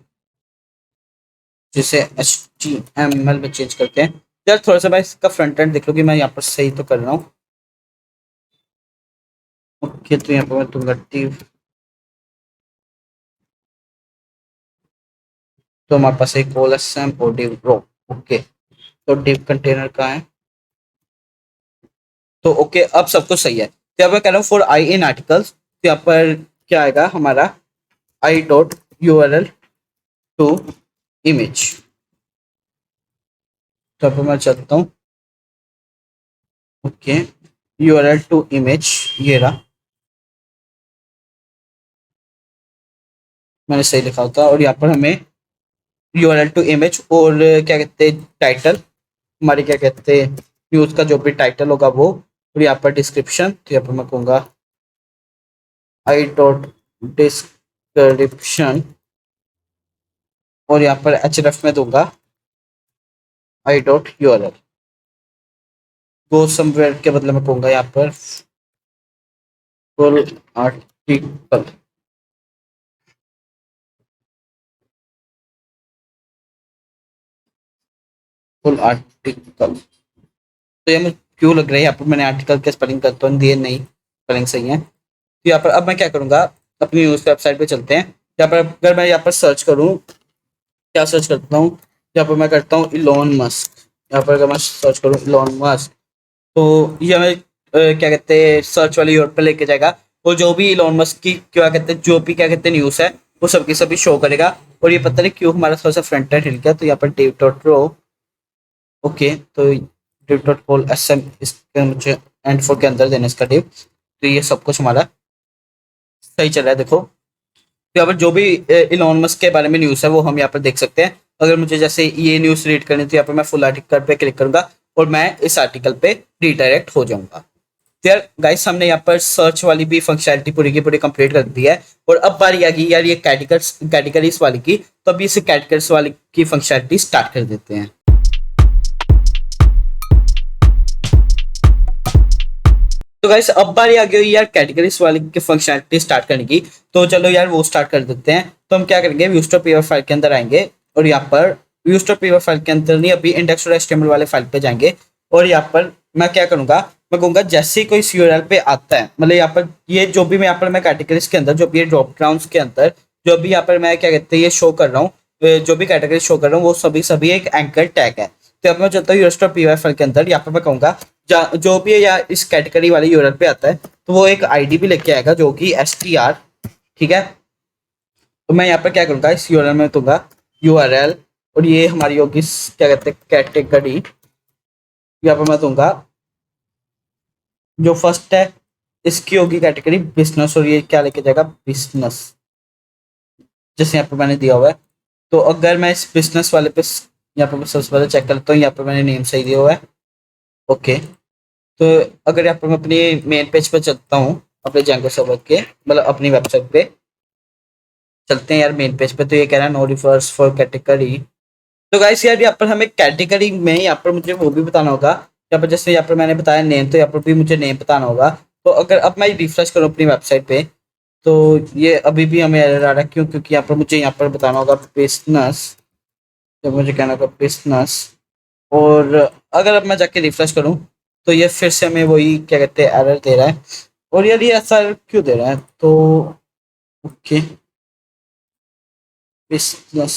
Speaker 1: जिसे HTML में चेंज करते हैं। यार थोड़ा सा भाई इसका फ्रंट एंड देख लो कि मैं यहाँ पर सही तो कर रहा हूँ, ओके। तो यहाँ पर मैं दूंगा div, तो हमारे पास एक कॉल है और div रो, ओके। तो div कंटेनर का है, तो ओके अब सब कुछ सही है। तो यहाँ पर कह रहा हूँ फॉर आई इन आर्टिकल्स, तो यहाँ पर क्या आएगा हमारा I dot URL to image. तो यहाँ पर मैं चलता हूँ, ओके, यूआरएल टू इमेज, ये रहा, मैंने सही लिखा होता। और यहाँ पर हमें यूआरएल टू इमेज, और क्या कहते हैं टाइटल, हमारे क्या कहते हैं न्यूज़ का जो भी टाइटल होगा वो, और यहाँ पर डिस्क्रिप्शन, तो यहाँ पर मैं कहूँगा आई डॉट डिस्क्रिप्शन, और यहाँ पर एचएरएफ में दूंगा आई डॉट यूआरएल, गो समवेयर के बदले में कहूँगा यहाँ पर फुल आर्टिकल, फुल आर्टिकल। तो ये मुझे क्यों लग रहा है यहाँ पर मैंने आर्टिकल के स्पेलिंग करता हूँ दिए, नहीं स्पेलिंग सही है। तो यहाँ पर अब मैं क्या करूँगा, अपनी न्यूज़ वेबसाइट पे चलते हैं। यहाँ पर अगर मैं यहाँ पर सर्च करूँ, क्या सर्च करता हूँ, यहाँ पर मैं करता हूँ इलोन मस्क। यहाँ पर अगर मैं सर्च करूँ इलोन मस्क, तो ये हमें क्या कहते हैं सर्च वाली यूआरएल पे लेके जाएगा, और जो भी इलोन मस्क की क्या कहते हैं जो भी क्या कहते हैं न्यूज़ है वो सबकी सभी शो करेगा। और ये पता नहीं क्यों हमारा थोड़ा सा फ्रंट एंड हिल गया, तो यहाँ पर div डॉट रो, ओके, तो div डॉट पोल एसएम इसके मुझे एंड फोर के अंदर देना इसका div, तो ये सब कुछ हमारा सही चल रहा है। देखो तो यहाँ पर जो भी इलोन मस्क के बारे में न्यूज़ है वो हम यहाँ पर देख सकते हैं। अगर मुझे जैसे ये न्यूज़ रीड करनी तो यहाँ पर मैं फुल आर्टिकल पे क्लिक करूंगा और मैं इस आर्टिकल पे रिडायरेक्ट हो जाऊंगा। तो यार गाइस हमने यहाँ पर सर्च वाली भी फंक्शनैलिटी पूरी की पूरी कंप्लीट कर दी है, और अब बारी आ गई यार ये कैटेगरीज वाली की, तो अभी इस कैटेगरीज वाली की फंक्शनैलिटी स्टार्ट कर देते हैं। तो गाइस अब बारी आ गई यार कैटेगरीज वाली की फंक्शनैलिटी स्टार्ट करने की, तो चलो यार वो स्टार्ट कर देते हैं। तो हम क्या करेंगे, view.py फाइल के अंदर आएंगे, और यहाँ पर view.py फाइल के अंदर नहीं, अभी index.html वाले फाइल पे जाएंगे, और यहाँ पर मैं क्या करूंगा, मैं कहूंगा जैसे ही कोई यूआरएल पे आता है, मतलब यहाँ पर ये जो भी मैं यहाँ पर मैं कैटेगरीज के अंदर जो भी ये ड्रॉप डाउन्स के अंदर जो भी यहाँ पर मैं क्या कहते हैं ये शो कर रहा हूँ, जो भी कैटेगरी शो कर रहा हूँ वो सभी सभी एक एंकर टैग है। तो अब मैं चलता हूँ view.py फाइल के अंदर, यहाँ पर मैं कहूंगा जो भी या इस कैटेगरी वाले यूआरएल पे आता है तो वो एक आईडी भी लेके आएगा जो कि str, ठीक है। तो मैं यहाँ पर क्या करूंगा, इस यूआरएल में दूंगा यूआरएल, और ये हमारी होगी क्या कहते हैं कैटेगरी, यहाँ पर मैं दूंगा जो फर्स्ट है इसकी होगी कैटेगरी बिजनेस, और ये क्या लेके जाएगा बिजनेस, जैसे यहाँ पर मैंने दिया हुआ है। तो अगर मैं इस बिजनेस वाले पे यहाँ पर सबसे पहले चेक करता हूँ, यहाँ पर मैंने नेम सही दिया हुआ है, ओके। तो अगर यहाँ पर मैं अपनी मेन पेज पे चलता हूँ, अपने जेंगो सर्वर के मतलब अपनी वेबसाइट पे चलते हैं यार मेन पेज पे, तो ये कह रहा है नो रिफर्स फॉर कैटेगरी। तो गाइस यार यहाँ पर हमें कैटेगरी में यहाँ पर मुझे वो भी बताना होगा, यहाँ पर जैसे यहाँ पर मैंने बताया नेम, तो यहाँ पर भी मुझे नेम बताना होगा। तो अगर अब मैं रिफ्रेश करूँ अपनी वेबसाइट पे, तो ये अभी भी हमें एरर आ रहा है, क्यों, क्योंकि यहाँ पर मुझे यहाँ पर बताना होगा बिजनेस, जब मुझे कहना होगा बिजनेस, और अगर अब मैं जाके रिफ्रेश करूँ तो ये फिर से हमें वही क्या कहते हैं एरर दे रहा है, और यार ये ऐसा क्यों दे रहा है, तो ओके बिजनेस,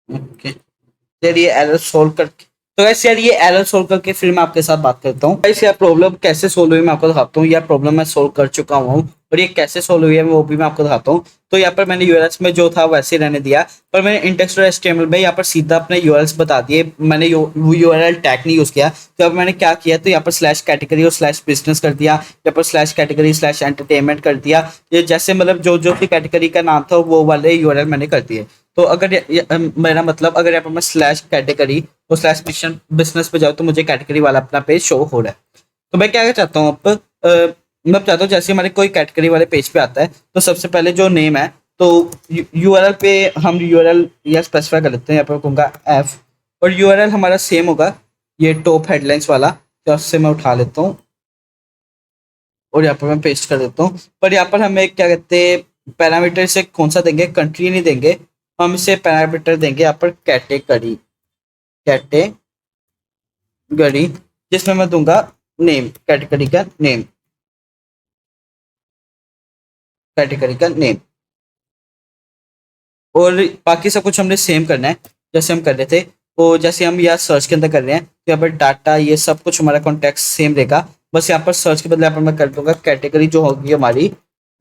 Speaker 1: ओके यार ये एरर सोल्व करके, तो वैसे यार ये एरर सोल्व करके फिर मैं आपके साथ बात करता हूँ। वैसे यार प्रॉब्लम कैसे सोल्व हुई मैं आपको दिखाता हूँ, यार प्रॉब्लम मैं सोल्व कर चुका हूँ, और ये कैसे सोल्व हुई है वो भी मैं आपको दिखाता हूँ। तो यहाँ पर मैंने यूआरएल्स में जो था वैसे ही रहने दिया, पर मैंने इंडेक्स.html में यहाँ पर सीधा अपने यूआरएल्स बता दिए, मैंने यूआरएल टैग नहीं यूज किया। तो अब मैंने क्या किया, तो यहाँ पर स्लैश कैटेगरी और स्लैश बिजनेस कर दिया, यहाँ पर स्लैश कैटेगरी स्लैश एंटरटेनमेंट कर दिया, ये जैसे मतलब जो जो भी कैटेगरी का नाम था वो वाले यूआरएल मैंने कर दिए। तो अगर मेरा मतलब अगर यहाँ पर मैं स्लैश कैटेगरी और स्लैश बिजनेस पे जाऊँ तो मुझे कैटेगरी वाला अपना पेज शो हो रहा है। तो मैं क्या चाहता हूँ अब, मैं चाहता हूँ जैसे हमारे कोई कैटेगरी वाले पेज पे आता है तो सबसे पहले जो नेम है, तो यूआरएल पे हम यूआरएल या स्पेसिफाई कर लेते हैं, यहाँ पर कहूँगा एफ, और यूआरएल हमारा सेम होगा ये टॉप हेडलाइंस वाला, तो उससे मैं उठा लेता हूँ और यहाँ पर मैं पेस्ट कर देता हूँ। पर यहाँ पर हमें क्या कहते हैं पैरामीटर से कौन सा देंगे, कंट्री नहीं देंगे, हम इसे पैरामीटर देंगे यहाँ पर कैटेगरी, कैटेगरी जिसमें मैं दूंगा नेम, कैटेगरी का नेम, कैटेगरी का नेम, और बाकी सब कुछ हमने सेम करना है जैसे हम कर रहे थे। तो जैसे हम यहाँ सर्च के अंदर कर रहे हैं तो यहाँ पर डाटा ये सब कुछ हमारा कॉन्टेक्स्ट सेम रहेगा, बस यहाँ पर सर्च के बदले यहाँ पर मैं कर दूंगा कैटेगरी जो होगी हमारी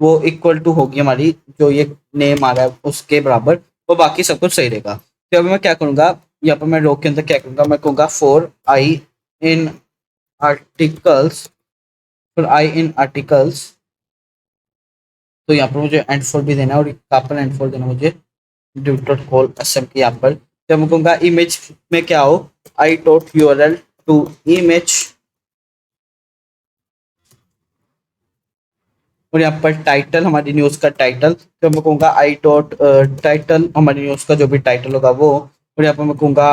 Speaker 1: वो इक्वल टू होगी हमारी जो ये नेम आ रहा है उसके बराबर, वो बाकी सब कुछ सही रहेगा। तो अभी मैं क्या करूँगा, यहाँ पर मैं रो के अंदर क्या करूँगा, मैं कहूँगा for I in articles, for I in articles, तो यहाँ पर मुझे एंड फोर भी देना है, और कहाँ पर एंड फोर देना मुझे ड्यू डॉट कॉल एसएम के यहाँ पर। तो मैं कहूँगा इमेज में क्या हो, I dot URL to image, और यहाँ पर टाइटल हमारी न्यूज़ का टाइटल, तो मैं कहूँगा आई डॉट टाइटल, हमारी न्यूज़ का जो भी टाइटल होगा वो, और यहाँ पर मैं कहूँगा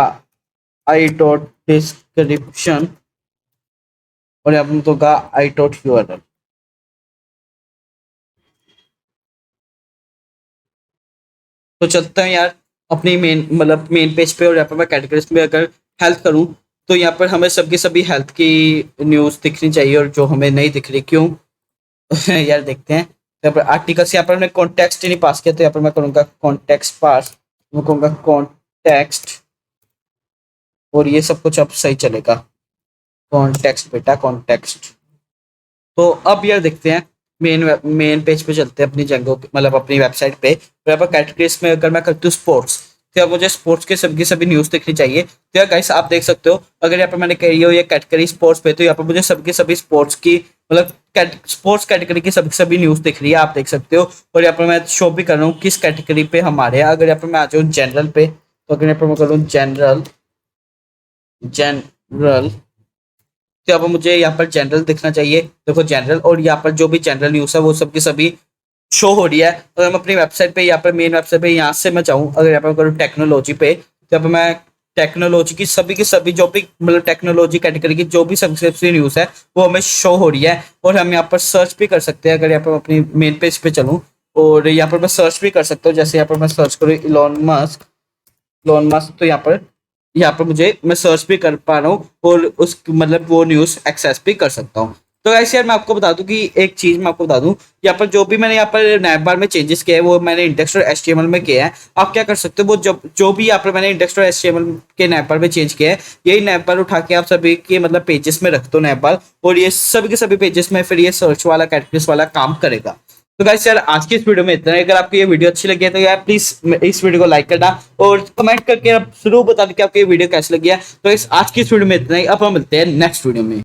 Speaker 1: आई डॉट डिस्क्रिप्शन, और यहाँ पर मैं कहूँगा आई डॉट यूआरएल। तो चलता है यार अपनी मेन पेज पे, और यहाँ पर मैं कैटेगरीज में अगर हेल्थ करूँ तो यहाँ पर हमें सबकी सभी हेल्थ की न्यूज़ दिखनी चाहिए, और जो हमें नहीं दिख रही क्यों यार देखते हैं। तो यहाँ पर आर्टिकल्स, यहाँ पर मैंने कॉन्टेक्स्ट ही नहीं पास किया, तो यहाँ पर मैं करूँगा कॉन्टेक्स्ट पास, मैं कहूँगा कॉन्टेक्स्ट, और ये सब कुछ अब सही चलेगा, कॉन्टेक्स्ट बेटा कॉन्टेक्स्ट। तो अब यार देखते हैं मेन पेज पे चलते हैं अपनी जगहों मतलब अपनी वेबसाइट पे। तो यहाँ पर कैटेगरीज में अगर मैं करती हूँ स्पोर्ट्स, तो अब मुझे स्पोर्ट्स के सभी न्यूज़ देखनी चाहिए। तो यार गाइस आप देख सकते हो, अगर यहाँ पर मैंने कही हो ये कैटेगरी स्पोर्ट्स पे, तो यहाँ पर मुझे सभी स्पोर्ट्स की मतलब स्पोर्ट्स कैटेगरी की सभी न्यूज़ दिख रही है, आप देख सकते हो। और यहाँ पर मैं शो भी कर रहा हूँ किस कैटेगरी पे हमारे। अगर यहाँ पर मैं आ जाऊँ जनरल पे, तो अगर यहाँ पर मैं करूँ जनरल, तो यहाँ पर मुझे यहाँ पर जनरल दिखना चाहिए, देखो जनरल, और यहाँ पर जो भी जनरल न्यूज़ है वो सब की सभी शो हो रही है। अगर हम अपनी वेबसाइट पे, यहाँ पर मेन वेबसाइट पे यहाँ से मैं चाहूँ, अगर यहाँ पर करूँ टेक्नोलॉजी पे, तो यहाँ पर मैं टेक्नोलॉजी की सभी जो भी मतलब टेक्नोलॉजी कैटेगरी की जो भी सबसे न्यूज़ है वो हमें शो हो रही है। और हम यहाँ पर सर्च भी कर सकते हैं, अगर यहाँ पर अपनी मेन पेज पे चलूँ, और यहाँ पर मैं सर्च भी कर सकता हूँ। जैसे यहाँ पर मैं सर्च करूँ इलॉन मस्क, तो यहाँ पर मुझे मैं सर्च भी कर पा रहा हूँ, और उस मतलब वो न्यूज़ एक्सेस भी कर सकता हूँ। तो ऐसे यार मैं आपको बता दूं कि एक चीज़ मैं आपको बता दूं, यहाँ पर जो भी मैंने यहाँ पर नैप बार में चेंजेस किए हैं वो मैंने इंडेक्स और एचटीएमएल में किया है। आप क्या कर सकते हो, वो जो भी यहाँ पर मैंने इंडेक्स और एचटीएमएल के नैप बार में चेंज किया है, यही नैप बार उठा के आप सभी के मतलब पेजेस में रख दो नैप बार, और ये सभी के सभी पेजेस में फिर ये सर्च वाला कैटेगरीज वाला काम करेगा। तो गाइस यार आज की इस वीडियो में इतना है। अगर आपको ये वीडियो अच्छी लगी है तो यार प्लीज इस वीडियो को लाइक करना, और कमेंट करके आप जरूर बता दें कि आपको ये वीडियो कैसी लगी है। तो इस आज की इस वीडियो में इतना ही, अब हम मिलते हैं नेक्स्ट वीडियो में।